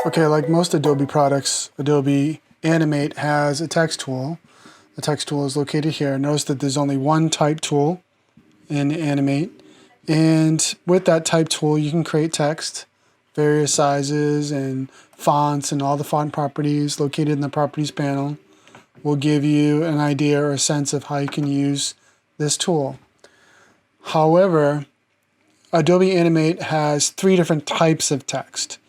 Okay, like most Adobe products, Adobe Animate has a text tool. The text tool is located here. Notice that there's only one type tool in Animate. And with that type tool, you can create text, various sizes and fonts, and all the font properties located in the Properties panel will give you an idea or a sense of how you can use this tool. However, Adobe Animate has three different types of text.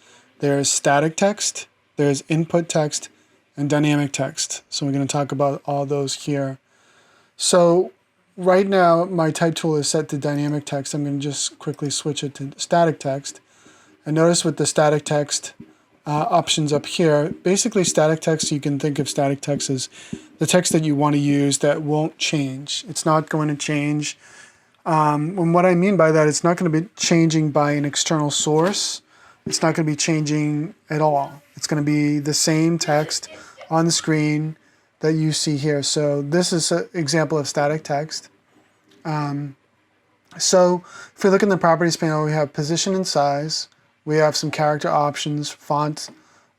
There's static text, there's input text, and dynamic text. So we're going to talk about all those here. So right now my type tool is set to dynamic text. I'm going to just quickly switch it to static text. And notice with the static text options up here, basically static text, you can think of static text as the text that you want to use that won't change. It's not going to change. And what I mean by that, it's not going to be changing by an external source. It's not going to be changing at all. It's going to be the same text on the screen that you see here. So this is an example of static text. So if we look in the Properties panel, we have position and size. We have some character options, font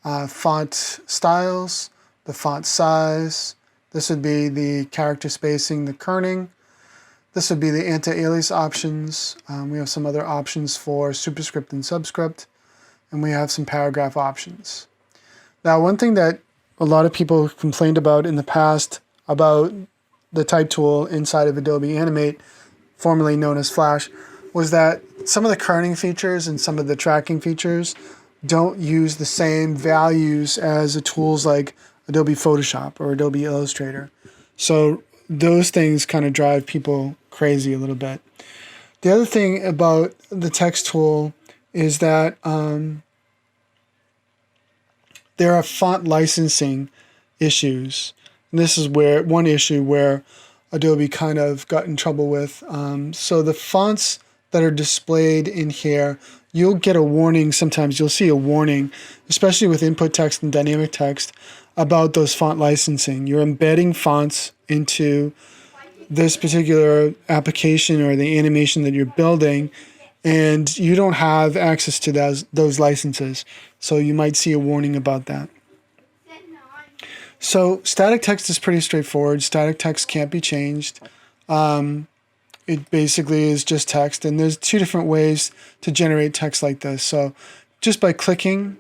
styles, the font size. This would be the character spacing, the kerning. This would be the anti-alias options. We have some other options for superscript and subscript. And we have some paragraph options. Now, one thing that a lot of people complained about in the past about the type tool inside of Adobe Animate, formerly known as Flash, was that some of the kerning features and some of the tracking features don't use the same values as the tools like Adobe Photoshop or Adobe Illustrator. So those things kind of drive people crazy a little bit. The other thing about the text tool is that there are font licensing issues. And this is where one issue where Adobe kind of got in trouble with. So the fonts that are displayed in here, you'll get a warning. Sometimes you'll see a warning, especially with input text and dynamic text, about those font licensing. You're embedding fonts into this particular application or the animation that you're building, and you don't have access to those licenses. So you might see a warning about that. So static text is pretty straightforward. Static text can't be changed. It basically is just text, and there's two different ways to generate text like this. So just by clicking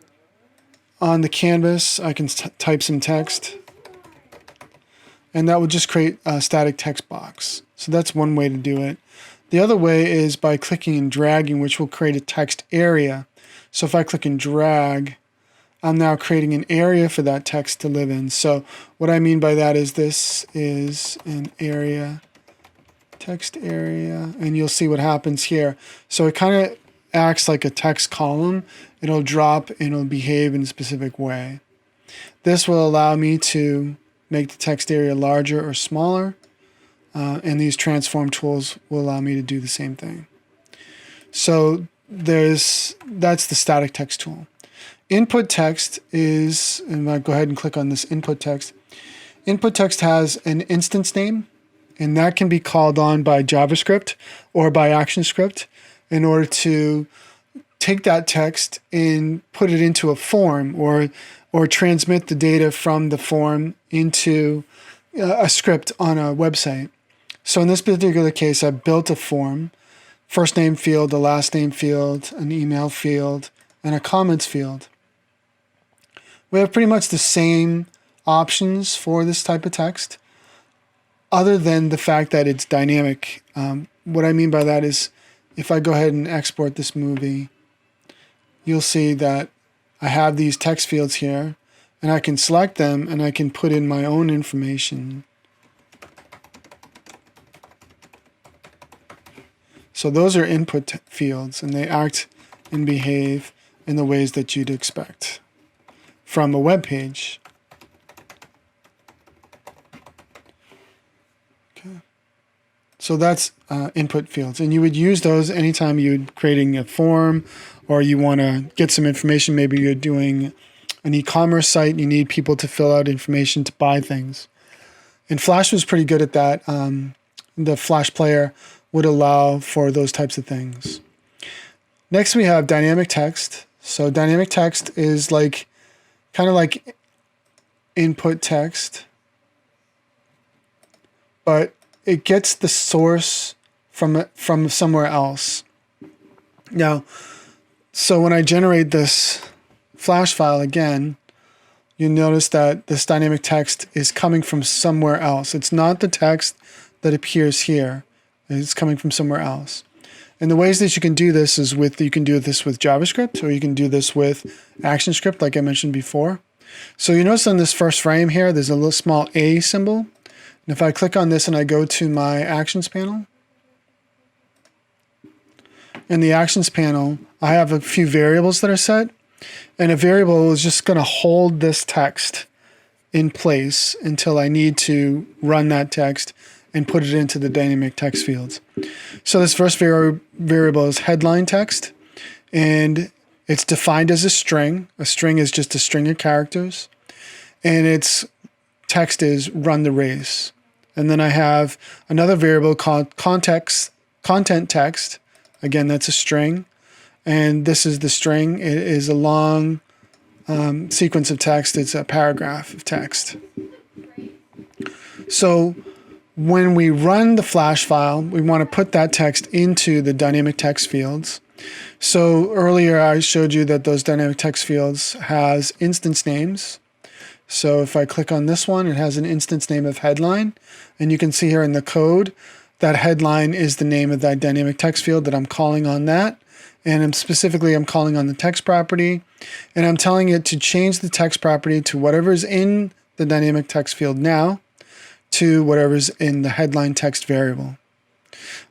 on the canvas, I can type some text, and that will just create a static text box. So that's one way to do it. The other way is by clicking and dragging, which will create a text area. So if I click and drag, I'm now creating an area for that text to live in. So what I mean by that is this is an area, text area, and you'll see what happens here. So it kind of acts like a text column. It'll drop and it'll behave in a specific way. This will allow me to make the text area larger or smaller. And these transform tools will allow me to do the same thing. So that's the static text tool. Input text is, and I'll go ahead and click on this input text. Input text has an instance name, and that can be called on by JavaScript or by ActionScript in order to take that text and put it into a form or transmit the data from the form into a script on a website. So in this particular case, I built a form, first name field, a last name field, an email field, and a comments field. We have pretty much the same options for this type of text, other than the fact that it's dynamic. What I mean by that is if I go ahead and export this movie, you'll see that I have these text fields here, and I can select them and I can put in my own information. So those are input fields, and they act and behave in the ways that you'd expect from a web page. Okay. So that's input fields, and you would use those anytime you're creating a form or you want to get some information. Maybe you're doing an e-commerce site and you need people to fill out information to buy things. And Flash was pretty good at that. The Flash player would allow for those types of things. Next, we have dynamic text. So dynamic text is like kind of like input text, but it gets the source from somewhere else. Now, so when I generate this Flash file again, you notice that this dynamic text is coming from somewhere else. It's not the text that appears here. It's coming from somewhere else. And the ways that you can do this is you can do this with JavaScript, or you can do this with ActionScript, like I mentioned before. So you notice on this first frame here, there's a little small A symbol. And if I click on this and I go to my Actions panel, in the Actions panel, I have a few variables that are set. And a variable is just going to hold this text in place until I need to run that text and put it into the dynamic text fields. So this first variable is headline text, and it's defined as a string. A string is just a string of characters, and its text is run the race. And then I have another variable called content text. Again, that's a string. And this is the string. It is a long sequence of text. It's a paragraph of text. So when we run the Flash file, we want to put that text into the dynamic text fields. So earlier I showed you that those dynamic text fields has instance names. So if I click on this one, it has an instance name of headline. And you can see here in the code that headline is the name of that dynamic text field that I'm calling on that. And I'm calling on the text property, and I'm telling it to change the text property to whatever's in the dynamic text field now to whatever's in the headline text variable.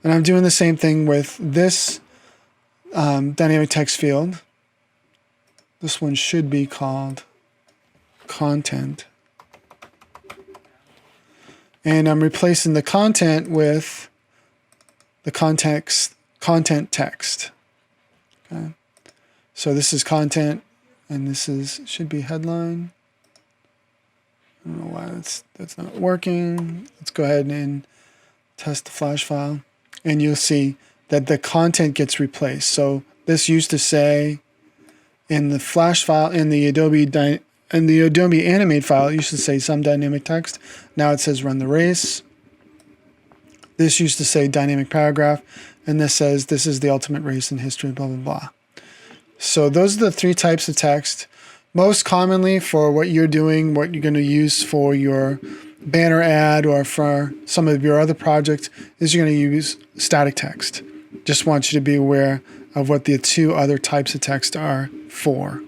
And I'm doing the same thing with this dynamic text field. This one should be called content. And I'm replacing the content with the content text. Okay. So this is content, and this should be headline. I don't know why that's not working. Let's go ahead and test the Flash file, and you'll see that the content gets replaced. So this used to say in the Flash file, in the Adobe Animate file, it used to say some dynamic text. Now it says run the race. This used to say dynamic paragraph, and this says this is the ultimate race in history, blah, blah, blah. So those are the three types of text. Most commonly for what you're doing, what you're going to use for your banner ad or for some of your other projects, is you're going to use static text. Just want you to be aware of what the two other types of text are for.